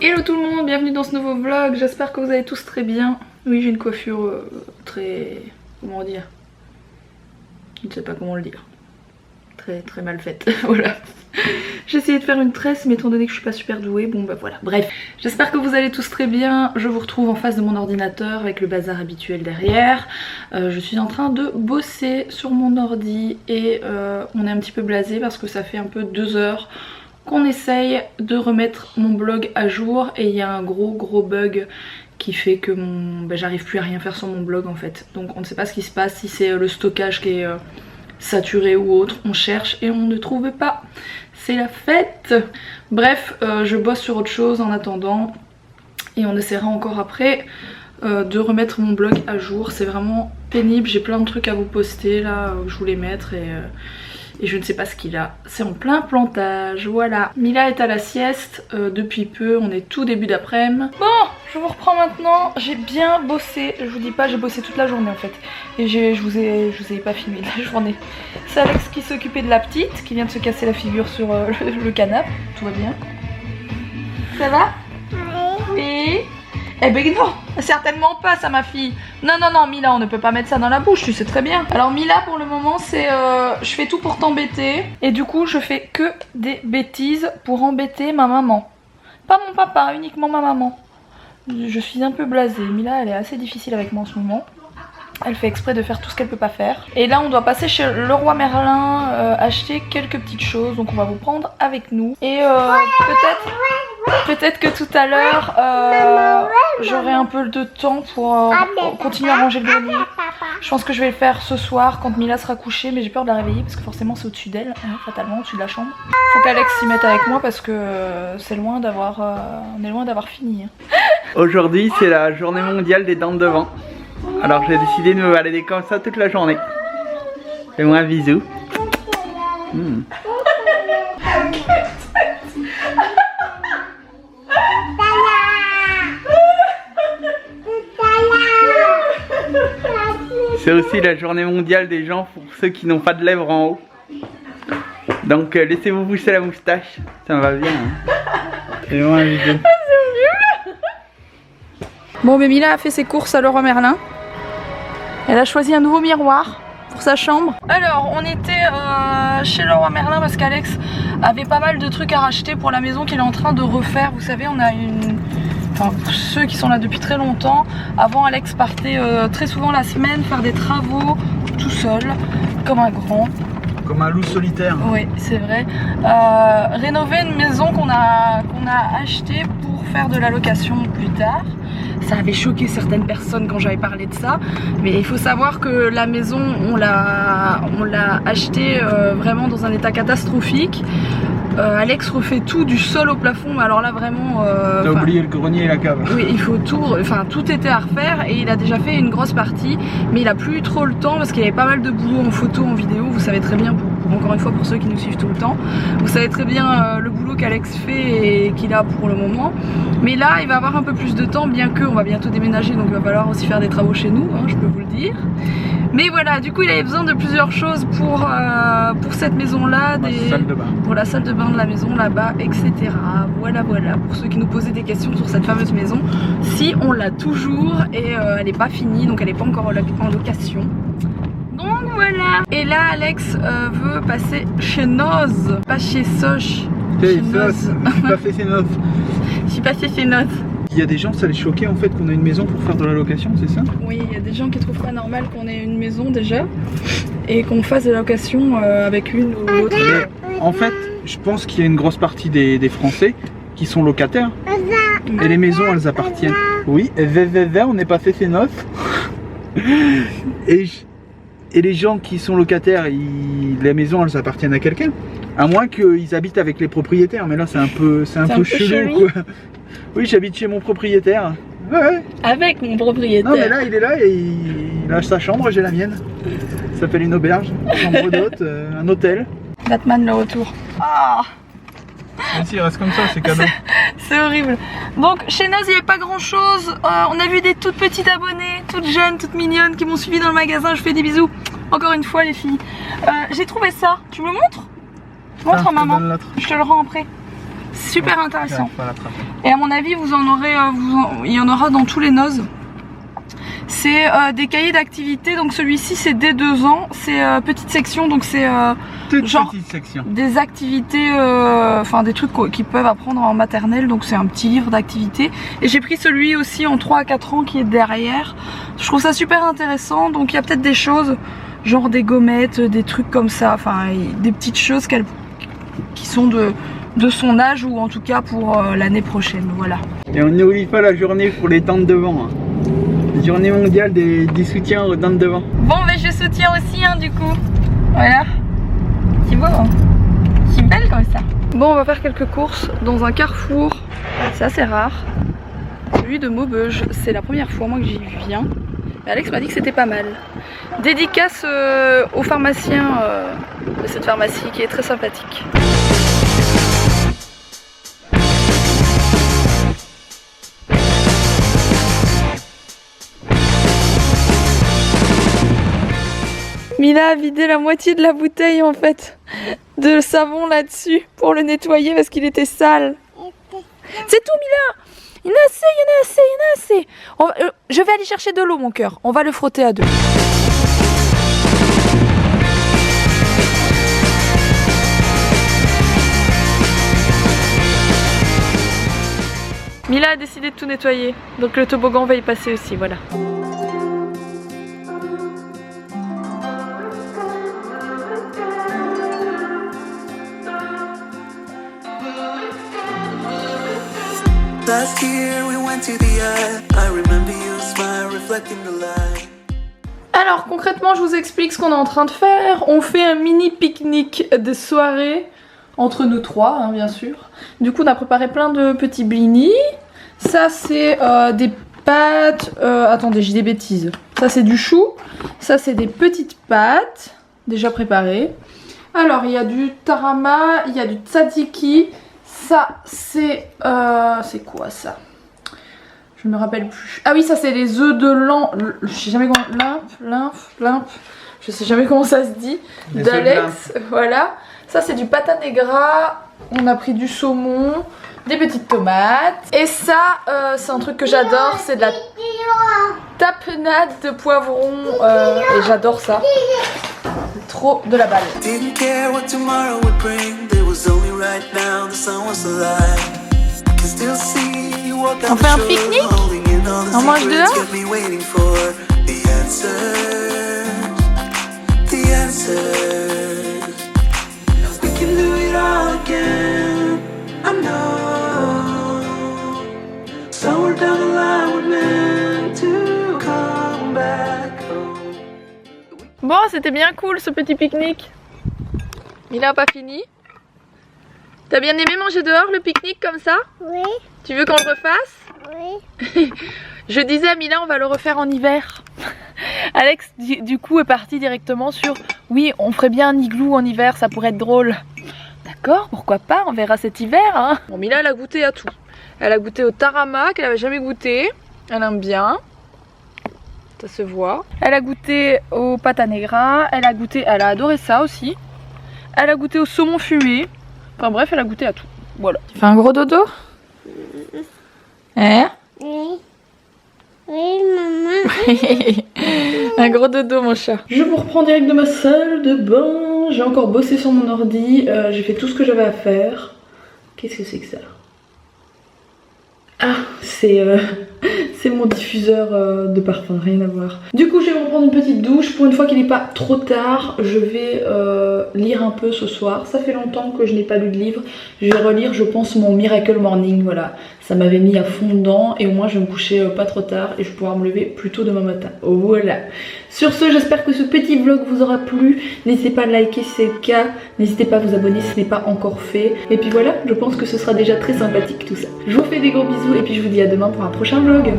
Hello tout le monde, bienvenue dans ce nouveau vlog, j'espère que vous allez tous très bien. Oui, j'ai une coiffure très... comment dire? Je ne sais pas comment le dire. Très mal faite, voilà. J'ai essayé de faire une tresse mais étant donné que je suis pas super douée, bon bah voilà. Bref, j'espère que vous allez tous très bien. Je vous retrouve en face de mon ordinateur avec le bazar habituel derrière. Je suis en train de bosser sur mon ordi et on est un petit peu blasé parce que ça fait un peu 2 heures qu'on essaye de remettre mon blog à jour et il y a un gros bug qui fait que j'arrive plus à rien faire sur mon blog en fait. Donc on ne sait pas ce qui se passe, si c'est le stockage qui est saturé ou autre, on cherche et on ne trouve pas. C'est la fête. Bref, je bosse sur autre chose en attendant et on essaiera encore après de remettre mon blog à jour. C'est vraiment pénible, j'ai plein de trucs à vous poster là, je voulais mettre et je ne sais pas ce qu'il a. C'est en plein plantage, voilà. Mila est à la sieste depuis peu, on est tout début d'après-midi. Bon, je vous reprends maintenant. J'ai bien bossé, je vous dis pas, j'ai bossé toute la journée en fait. Et je vous ai pas filmé la journée. C'est Alex qui s'est occupé de la petite, qui vient de se casser la figure sur le canapé. Tout va bien? Ça va? Oui. Eh ben non, certainement pas ça ma fille. Non Mila, on ne peut pas mettre ça dans la bouche, tu sais très bien. Alors Mila pour le moment c'est je fais tout pour t'embêter. Et du coup je fais que des bêtises pour embêter ma maman. Pas mon papa, uniquement ma maman. Je suis un peu blasée, Mila elle est assez difficile avec moi en ce moment. Elle fait exprès de faire tout ce qu'elle peut pas faire. Et là on doit passer chez Leroy Merlin acheter quelques petites choses. Donc on va vous prendre avec nous. Et peut-être que tout à l'heure j'aurai un peu de temps pour continuer à ranger le grenier. Je pense que je vais le faire ce soir quand Mila sera couchée. Mais j'ai peur de la réveiller parce que forcément c'est au-dessus d'elle, hein, fatalement au-dessus de la chambre. Faut qu'Alex s'y mette avec moi parce que c'est loin d'avoir on est loin d'avoir fini. Aujourd'hui c'est la journée mondiale des dents de devant. Alors j'ai décidé de me balader comme ça toute la journée. Fais-moi un bisou. C'est aussi la journée mondiale des gens pour ceux qui n'ont pas de lèvres en haut. Donc laissez-vous pousser la moustache, ça me va bien. Hein. Fais-moi un bisou. Bon, mais Mila a fait ses courses à Leroy Merlin. Elle a choisi un nouveau miroir pour sa chambre. Alors, on était chez Leroy Merlin parce qu'Alex avait pas mal de trucs à racheter pour la maison qu'il est en train de refaire. Vous savez, on a une... Enfin, pour ceux qui sont là depuis très longtemps, avant Alex partait très souvent la semaine faire des travaux tout seul, comme un grand. Comme un loup solitaire. Oui, c'est vrai. Rénover une maison qu'on a achetée pour faire de la location plus tard. Ça avait choqué certaines personnes quand j'avais parlé de ça. Mais il faut savoir que la maison, on l'a achetée vraiment dans un état catastrophique. Alex refait tout du sol au plafond, alors là vraiment... T'as oublié le grenier et la cave. Oui, il faut tout, enfin tout était à refaire et il a déjà fait une grosse partie, mais il a plus eu trop le temps parce qu'il avait pas mal de boulot en photo, en vidéo, vous savez très bien, encore une fois pour ceux qui nous suivent tout le temps, vous savez très bien le boulot qu'Alex fait et qu'il a pour le moment. Mais là il va avoir un peu plus de temps, bien que on va bientôt déménager, donc il va falloir aussi faire des travaux chez nous, hein, je peux vous le dire. Mais voilà, du coup il avait besoin de plusieurs choses pour cette maison là, pour la salle de bain de la maison là-bas, etc. Voilà, pour ceux qui nous posaient des questions sur cette fameuse maison, si on l'a toujours et elle n'est pas finie, donc elle n'est pas encore en location. Donc voilà. Et là Alex veut passer chez Noz, pas chez Soch. Chez Noz. Pas fait chez Noz. Je suis passée chez Noz. Il y a des gens, ça les choquait en fait qu'on ait une maison pour faire de la location, c'est ça? Oui, il y a des gens qui trouvent pas normal qu'on ait une maison déjà et qu'on fasse des locations avec une ou l'autre. En fait, je pense qu'il y a une grosse partie des Français qui sont locataires et les maisons elles appartiennent. Oui, on est passé chez Noz. Et les gens qui sont locataires, les maisons elles appartiennent à quelqu'un. À moins qu'ils habitent avec les propriétaires, mais là c'est un peu chelou quoi. Oui, j'habite chez mon propriétaire. Ouais. Avec mon propriétaire. Non mais là il est là et il a sa chambre, j'ai la mienne. Ça s'appelle une auberge, une chambre d'hôte, un hôtel. Batman le retour. Ah. Si, il reste comme ça, c'est cadeau. C'est horrible. Donc chez Noz il n'y avait pas grand chose. On a vu des toutes petites abonnées, toutes jeunes, toutes mignonnes qui m'ont suivi dans le magasin. Je fais des bisous. encore une fois les filles. J'ai trouvé ça, tu me montres? Montre à maman, je te le rends après. Super intéressant. Et à mon avis vous en aurez, il y en aura dans tous les nozes. C'est des cahiers d'activité, donc celui-ci c'est dès 2 ans, c'est petite section, donc c'est genre des activités, enfin des trucs qu'ils peuvent apprendre en maternelle, donc c'est un petit livre d'activité. Et j'ai pris celui aussi en 3 à 4 ans qui est derrière. Je trouve ça super intéressant, donc il y a peut-être des choses, genre des gommettes, des trucs comme ça, enfin des petites choses qui sont de son âge ou en tout cas pour l'année prochaine, voilà. Et on n'oublie pas la journée pour les dents de devant. Hein. Journée mondiale du soutien aux dents de devant. Bon, mais je soutiens aussi, hein, du coup. Voilà. C'est beau, hein. C'est belle comme ça. Bon, on va faire quelques courses dans un carrefour. C'est assez rare. Celui de Maubeuge, c'est la première fois moi que j'y viens. Mais Alex m'a dit que c'était pas mal. Dédicace au pharmacien de cette pharmacie qui est très sympathique. Mila a vidé la moitié de la bouteille en fait de savon là-dessus pour le nettoyer parce qu'il était sale. C'est tout Mila. Il y en a assez, il y en a assez, il y en a assez. Je vais aller chercher de l'eau mon cœur. On va le frotter à deux. Mila a décidé de tout nettoyer. Donc le toboggan va y passer aussi, voilà. Last year we went to the eye. I remember you smile reflecting the light. Alors concrètement je vous explique ce qu'on est en train de faire. On fait un mini pique-nique de soirée entre nous trois hein, bien sûr. Du coup on a préparé plein de petits blinis. Ça c'est des pâtes, attendez j'ai des bêtises. Ça c'est du chou, ça c'est des petites pâtes déjà préparées. Alors il y a du tarama, il y a du tzatziki. Ça c'est quoi ça? Je me rappelle plus. Ah oui ça c'est les œufs de je sais jamais comment je sais jamais comment ça se dit. D'Alex, voilà. Ça c'est du pata negra. On a pris du saumon, des petites tomates. Et ça c'est un truc que j'adore, c'est de la tapenade de poivron et j'adore ça. Trop de la balle. On fait un pique-nique? On mange dehors? Bon, c'était bien cool ce petit pique-nique. Il a pas fini. T'as bien aimé manger dehors le pique-nique comme ça? Oui. Tu veux qu'on le refasse? Oui. Je disais à Mila on va le refaire en hiver. Alex du coup est parti directement sur oui on ferait bien un igloo en hiver, ça pourrait être drôle. D'accord, pourquoi pas, on verra cet hiver hein. Bon Mila elle a goûté à tout. Elle a goûté au tarama qu'elle avait jamais goûté. Elle aime bien. Ça se voit. Elle a goûté au pata negra. Elle a adoré ça aussi. Elle a goûté au saumon fumé. Enfin bref elle a goûté à tout. Voilà. Tu fais un gros dodo? Hein? Oui. Oui, maman. Un gros dodo mon chat. Je vous reprends direct de ma salle de bain. J'ai encore bossé sur mon ordi. J'ai fait tout ce que j'avais à faire. Qu'est-ce que c'est que ça? Ah, c'est mon diffuseur de parfum, rien à voir. Du coup, je vais me prendre une petite douche. Pour une fois qu'il n'est pas trop tard, je vais lire un peu ce soir. Ça fait longtemps que je n'ai pas lu de livre. Je vais relire, je pense, mon Miracle Morning. Voilà, ça m'avait mis à fond dedans. Et au moins, je vais me coucher pas trop tard et je vais pouvoir me lever plus tôt demain matin. Voilà. Sur ce, j'espère que ce petit vlog vous aura plu. N'hésitez pas à liker si c'est le cas. N'hésitez pas à vous abonner si ce n'est pas encore fait. Et puis voilà, je pense que ce sera déjà très sympathique tout ça. Je vous fais des gros bisous et puis je vous dis à demain pour un prochain vlog.